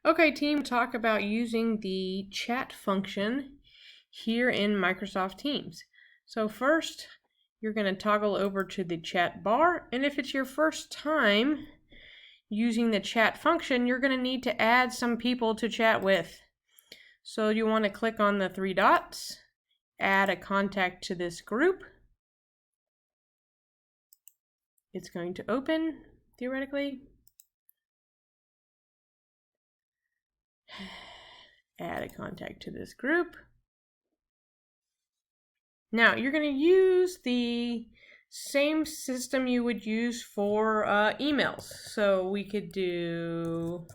Okay, team, talk about using the chat function here in Microsoft Teams. So first, you're going to toggle over to the chat bar, and if it's your first time using the chat function, you're going to need to add some people to chat with. So you want to click on the three dots, add a contact to this group. It's going to open, theoretically. Add a contact to this group. Now you're going to use the same system you would use for emails. So we could do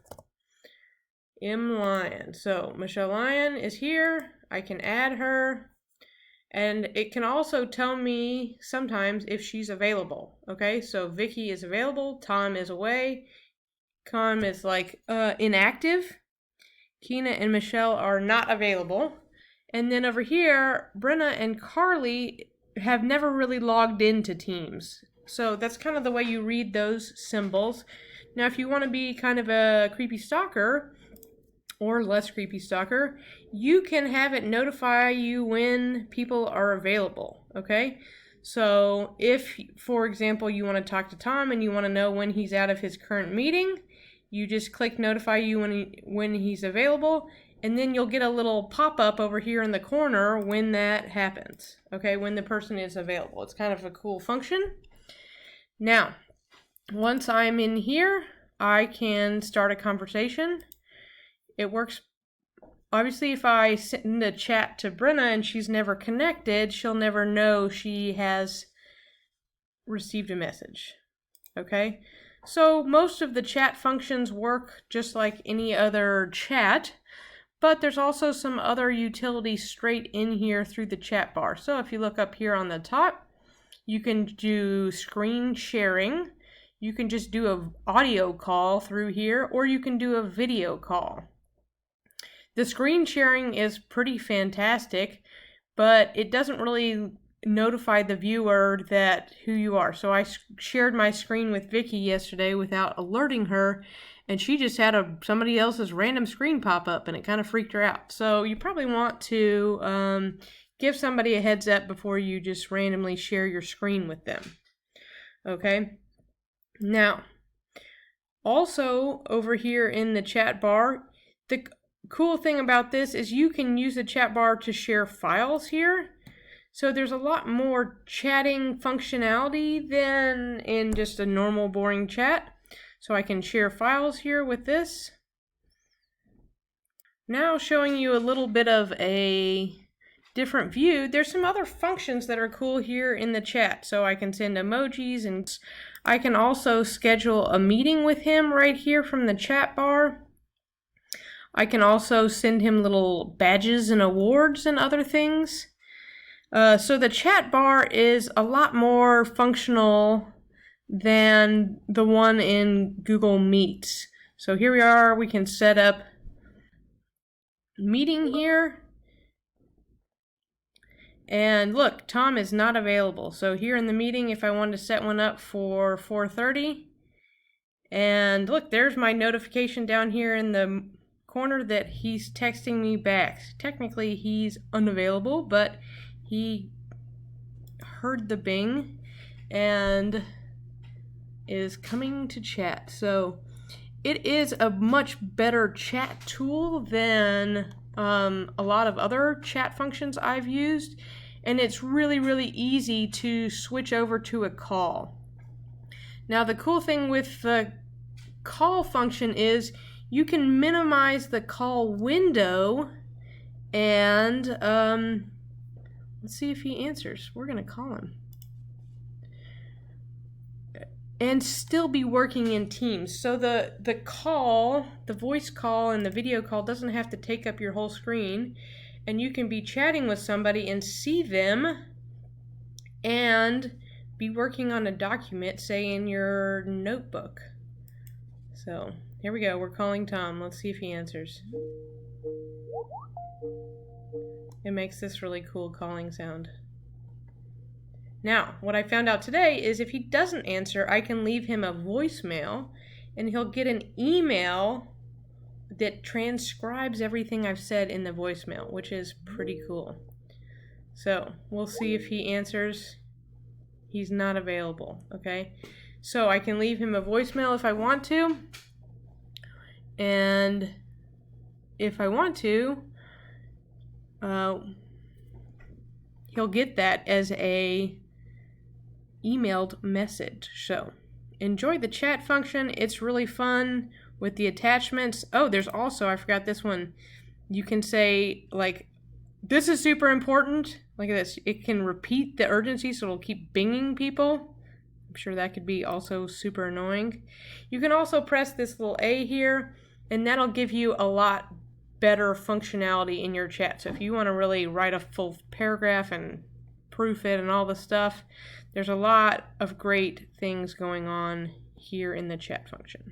mLyon. So Michelle Lyon is here. I can add her. And it can also tell me sometimes if she's available. Okay, so Vicky is available. Tom is away. Tom is like inactive. Kina and Michelle are not available. And then over here, Brenna and Carly have never really logged into Teams. So that's kind of the way you read those symbols. Now, if you want to be kind of a creepy stalker, or less creepy stalker, you can have it notify you when people are available, okay? So if, for example, you want to talk to Tom and you want to know when he's out of his current meeting, you just click notify you when he's available, and then you'll get a little pop-up over here in the corner when that happens, okay, when the person is available. It's kind of a cool function. Now, once I'm in here, I can start a conversation. It works, obviously, if I send a chat to Brenna and she's never connected, she'll never know she has received a message, okay? So most of the chat functions work just like any other chat, but there's also some other utilities straight in here through the chat bar. So if you look up here on the top, you can do screen sharing. You can just do an audio call through here, or you can do a video call. The screen sharing is pretty fantastic, but it doesn't really notify the viewer that who you are. So I shared my screen with Vicky yesterday without alerting her, and she just had somebody else's random screen pop up, and it kind of freaked her out. So you probably want to give somebody a heads up before you just randomly share your screen with them. Okay? Now, also over here in the chat bar, the cool thing about this is you can use the chat bar to share files here. So there's a lot more chatting functionality than in just a normal boring chat. So I can share files here with this. Now showing you a little bit of a different view, there's some other functions that are cool here in the chat. So I can send emojis, and I can also schedule a meeting with him right here from the chat bar. I can also send him little badges and awards and other things. So the chat bar is a lot more functional than the one in Google Meets. So here we are, we can set up meeting here. And look, Tom is not available. So here in the meeting, if I wanted to set one up for 4:30, and look, there's my notification down here in the corner that he's texting me back. Technically, he's unavailable, but he heard the bing and is coming to chat. So it is a much better chat tool than a lot of other chat functions I've used, and it's really, really easy to switch over to a call. Now, the cool thing with the call function is you can minimize the call window, and let's see if he answers. We're going to call him. And still be working in Teams. So the call, the voice call and the video call doesn't have to take up your whole screen. And you can be chatting with somebody and see them and be working on a document, say in your notebook. So here we go. We're calling Tom. Let's see if he answers. It makes this really cool calling sound. Now, what I found out today is if he doesn't answer, I can leave him a voicemail, and he'll get an email that transcribes everything I've said in the voicemail, which is pretty cool. So we'll see if he answers. He's not available, okay? So I can leave him a voicemail if I want to. And if I want to, he'll get that as a emailed message. So enjoy the chat function. It's really fun with the attachments. Oh, there's also, I forgot this one. You can say, like, this is super important. Look at this. It can repeat the urgency, so it'll keep binging people. I'm sure that could be also super annoying. You can also press this little A here, and that'll give you a lot better functionality in your chat. So if you want to really write a full paragraph and proof it and all the stuff, there's a lot of great things going on here in the chat function.